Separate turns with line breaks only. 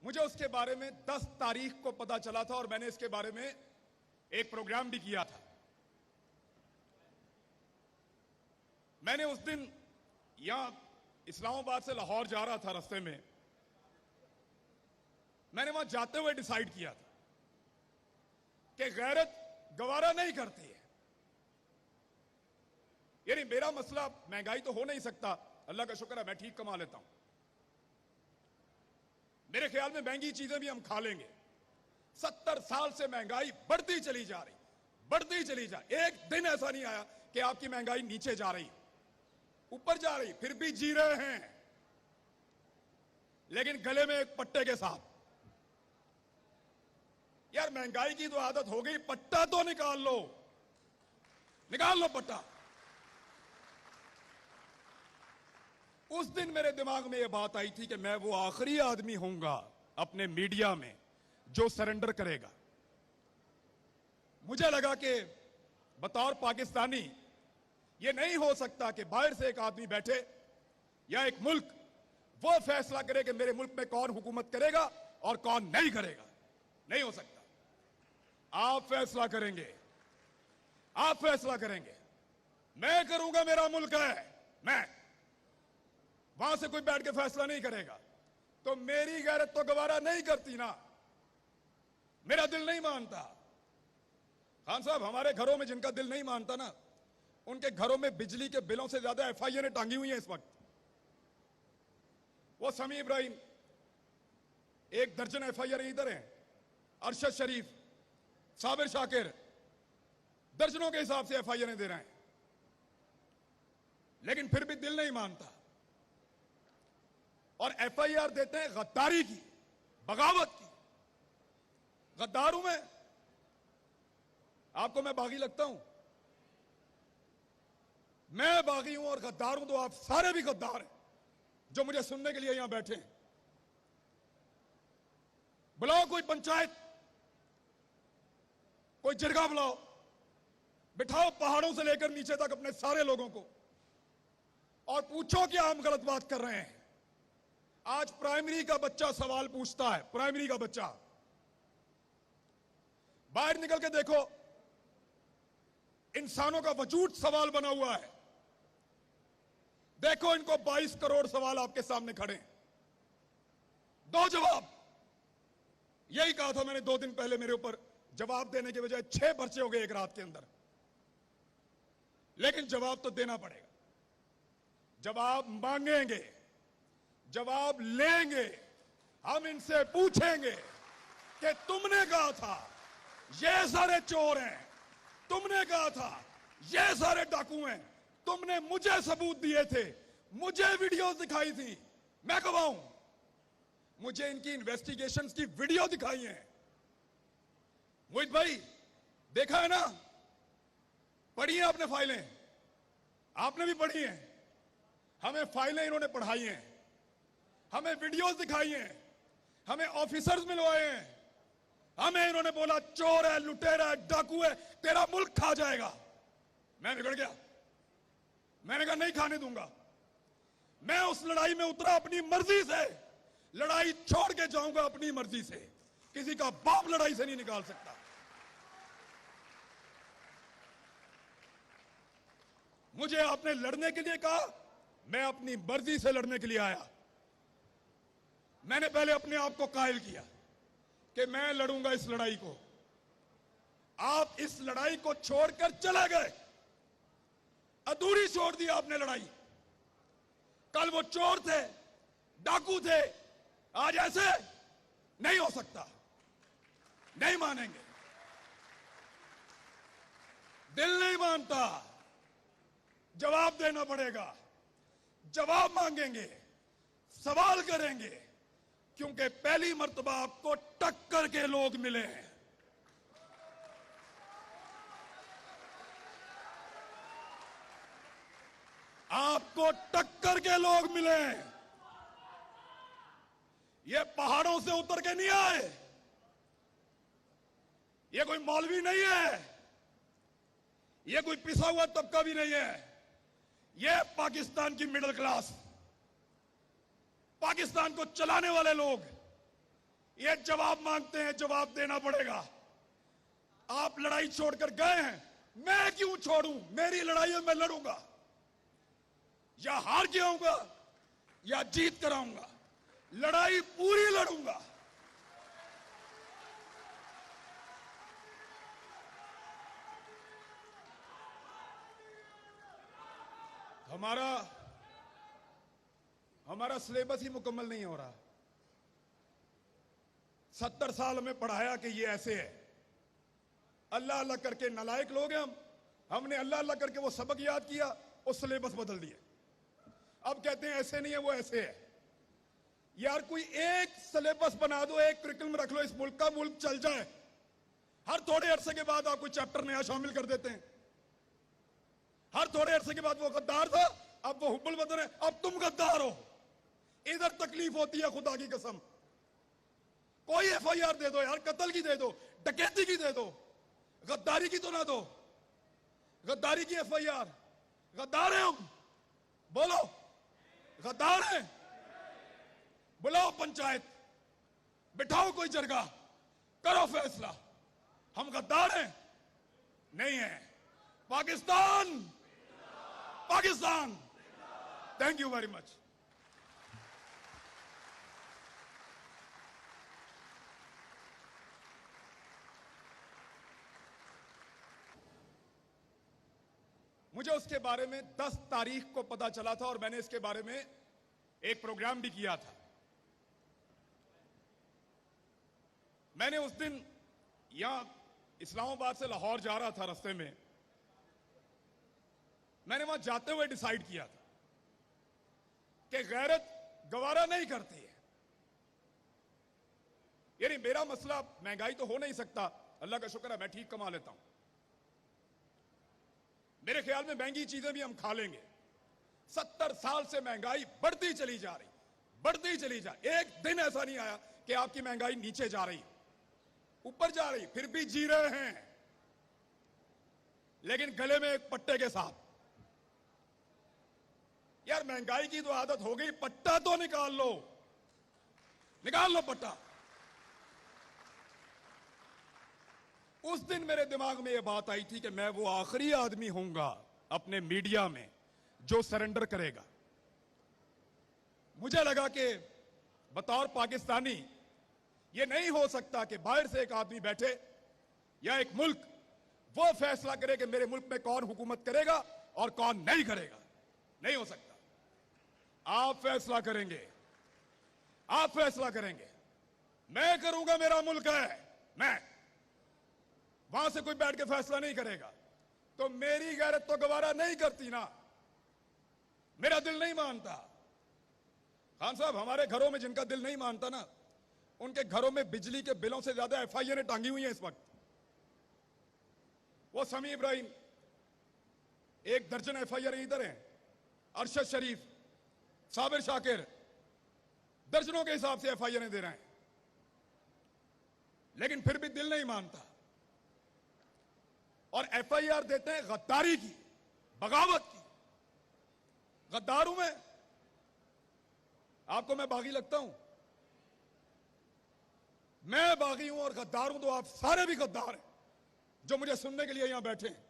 मुझे उसके बारे में 10 तारीख को पता चला था और मैंने इसके बारे में एक प्रोग्राम भी किया था। मैंने उस दिन यहां इस्लामाबाद से लाहौर जा रहा था, रास्ते में मैंने वहां जाते हुए डिसाइड किया था कि गैरत गवारा नहीं करती है। यानी मेरा मसला महंगाई तो हो नहीं सकता, अल्लाह का शुक्र है मैं ठीक कमा लेता हूं। मेरे ख्याल में महंगी चीजें भी हम खा लेंगे। 70 साल से महंगाई बढ़ती चली जा रही, बढ़ती चली जा रही। एक दिन ऐसा नहीं आया कि आपकी महंगाई नीचे जा रही, ऊपर जा रही, फिर भी जी रहे हैं, लेकिन गले में एक पट्टे के साथ। यार महंगाई की तो आदत हो गई, पट्टा तो निकाल लो, निकाल लो पट्टा। उस दिन मेरे दिमाग में यह बात आई थी कि मैं वो आखिरी आदमी होऊंगा अपने मीडिया में जो सरेंडर करेगा। मुझे लगा कि बतौर पाकिस्तानी यह नहीं हो सकता कि बाहर से एक आदमी बैठे या एक मुल्क वो फैसला करे कि मेरे मुल्क में कौन हुकूमत करेगा और कौन नहीं करेगा। नहीं हो सकता। आप फैसला करेंगे, आप फैसला करेंगे। मैं करूंगा, मेरा मुल्क है, मैं। वहां से कोई बैठ के फैसला नहीं करेगा। तो मेरी गैरत तो गवारा नहीं करती ना, मेरा दिल नहीं मानता। खान साहब, हमारे घरों में जिनका दिल नहीं मानता ना, उनके घरों में बिजली के बिलों से ज्यादा एफआईआर टांगी हुई हैं इस वक्त। वो समी इब्राहिम, 1 दर्जन एफआईआर इधर हैं, अरशद शरीफ, साबिर शाकिर, दर्जनों के हिसाब से एफआईआर दे रहे हैं, लेकिन फिर भी दिल नहीं मानता। और एफआईआर देते हैं गद्दारी की, बगावत की। गद्दार हूं मैं? आपको मैं बागी लगता हूं? मैं बागी हूं और गद्दार हूं तो आप सारे भी गद्दार हैं जो मुझे सुनने के लिए यहां बैठे हैं। बुलाओ कोई पंचायत, कोई जिरगा बुलाओ, बिठाओ पहाड़ों से लेकर नीचे तक अपने सारे लोगों को और पूछो कि हम गलत बात कर रहे हैं। आज प्राइमरी का बच्चा सवाल पूछता है, प्राइमरी का बच्चा। बाहर निकल के देखो, इंसानों का वजूद सवाल बना हुआ है। देखो इनको 22 करोड़ सवाल आपके सामने खड़े हैं, दो जवाब। यही कहा था मैंने 2 दिन पहले, मेरे ऊपर जवाब देने के बजाय 6 पर्चे हो गए एक रात के अंदर। लेकिन जवाब तो देना पड़ेगा, जवाब मांगेंगे, जवाब लेंगे। हम इनसे पूछेंगे कि तुमने कहा था ये सारे चोर हैं, तुमने कहा था ये सारे डाकू हैं, तुमने मुझे सबूत दिए थे, मुझे वीडियोस दिखाई थी, मैं गवाह हूं, मुझे इनकी इन्वेस्टिगेशंस की वीडियो दिखाई है। मोहित भाई, देखा है ना, पढ़ी है आपने फाइलें, आपने भी पढ़ी हैं। हमें फाइलें इन्होंने पढ़ाई हैं, हमें वीडियोस दिखाई हैं, हमें ऑफिसर्स मिलवाए हैं, हमें इन्होंने बोला चोर है, लुटेरा है, डाकू है, तेरा मुल्क खा जाएगा। मैं बिगड़ गया, मैंने कहा नहीं खाने दूंगा। मैं उस लड़ाई में उतरा अपनी मर्जी से, लड़ाई छोड़ के जाऊंगा अपनी मर्जी से। किसी का बाप लड़ाई से नहीं निकाल सकता। मुझे आपने लड़ने के लिए कहा, मैं अपनी मर्जी से लड़ने के लिए आया। मैंने पहले अपने आप को कायल किया कि मैं लड़ूंगा इस लड़ाई को। आप इस लड़ाई को छोड़कर चले गए, अधूरी छोड़ दी आपने लड़ाई। कल वो चोर थे, डाकू थे, आज ऐसे नहीं हो सकता, नहीं मानेंगे, दिल नहीं मानता। जवाब देना पड़ेगा, जवाब मांगेंगे, सवाल करेंगे, क्योंकि पहली मर्तबा आपको टक्कर के लोग मिले हैं। आपको टक्कर के लोग मिले हैं। ये पहाड़ों से उतर के नहीं आए, ये कोई मौलवी नहीं है, ये कोई पिसा हुआ तबका भी नहीं है। ये पाकिस्तान की मिडिल क्लास, पाकिस्तान को चलाने वाले लोग, ये जवाब मांगते हैं, जवाब देना पड़ेगा। आप लड़ाई छोड़कर गए हैं, मैं क्यों छोड़ूं? मेरी लड़ाई है, मैं लड़ूंगा। या हार के आऊंगा या जीत कर आऊंगा, लड़ाई पूरी लड़ूंगा। हमारा सिलेबस ही मुकम्मल नहीं हो रहा। 70 साल में पढ़ाया कि ये ऐसे है। अल्लाह अल्लाह करके नालायक लोग हैं हम। हमने अल्लाह अल्लाह करके वो सबक याद किया और सिलेबस बदल दिया। अब कहते हैं ऐसे नहीं है, वो ऐसे है। यार कोई एक सिलेबस बना दो, एक करिकुलम रख लो, इस मुल्क का, मुल्क चल जाए। हर थोड़े अरसे के बाद आप कोई चैप्टर नया शामिल कर देते हैं। हर थोड़े अरसे के बाद वो गद्दार था, अब वो हुब्बुल वतन है, अब तुम गद्दार हो। इधर तकलीफ होती है, खुदा की कसम। कोई एफआईआर दे दो यार, कत्ल की दे दो, डकैती की दे दो, गद्दारी की तो ना दो। गद्दारी की एफआईआर, गद्दार हैं हम, बोलो गद्दार हैं। बुलाओ पंचायत, बिठाओ कोई जरगा, करो फैसला। हम गद्दार हैं? नहीं है। Pakistan, Pakistan. Thank you very much. मुझे उसके बारे में 10 तारीख को पता चला था और मैंने इसके बारे में एक प्रोग्राम भी किया था। मैंने उस दिन यहां इस्लामाबाद से लाहौर जा रहा था, रास्ते में मैंने वहां जाते हुए डिसाइड किया था कि गैरत गवारा नहीं करती है। यानी मेरा मसला महंगाई तो हो नहीं सकता, अल्लाह का शुक्र है मैं ठीक कमा लेता हूं। मेरे ख्याल में महंगी चीजें भी हम खा लेंगे। 70 साल से महंगाई बढ़ती चली जा रही, बढ़ती चली जा रही। एक दिन ऐसा नहीं आया कि आपकी महंगाई नीचे जा रही, ऊपर जा रही। फिर भी जी रहे हैं, लेकिन गले में एक पट्टे के साथ। यार महंगाई की तो आदत हो गई, पट्टा तो निकाल लो, निकाल लो पट्टा। उस दिन मेरे दिमाग में यह बात आई थी कि मैं वो आखिरी आदमी होऊंगा अपने मीडिया में जो सरेंडर करेगा। मुझे लगा कि बतौर पाकिस्तानी यह नहीं हो सकता कि बाहर से एक आदमी बैठे या एक मुल्क वो फैसला करे कि मेरे मुल्क में कौन हुकूमत करेगा और कौन नहीं करेगा। नहीं हो सकता। आप फैसला करेंगे, आप फैसला करेंगे। मैं करूंगा, मेरा मुल्क है, मैं। वहां से कोई बैठ के फैसला नहीं करेगा। तो मेरी गैरत तो गवारा नहीं करती ना, मेरा दिल नहीं मानता। खान साहब, हमारे घरों में जिनका दिल नहीं मानता ना, उनके घरों में बिजली के बिलों से ज्यादा एफआईआर टांगी हुई हैं इस वक्त। वो समी इब्राहिम, 1 दर्जन एफआईआर इधर हैं। अरशद शरीफ, साबिर शाकिर, दर्जनों के हिसाब से एफआईआर दे रहे हैं, लेकिन फिर भी दिल नहीं मानता। और एफआईआर देते हैं गद्दारी की, बगावत की। गद्दार हूं मैं? आपको मैं बागी लगता हूं? मैं बागी हूं और गद्दार हूं तो आप सारे भी गद्दार हैं जो मुझे सुनने के लिए यहां बैठे हैं।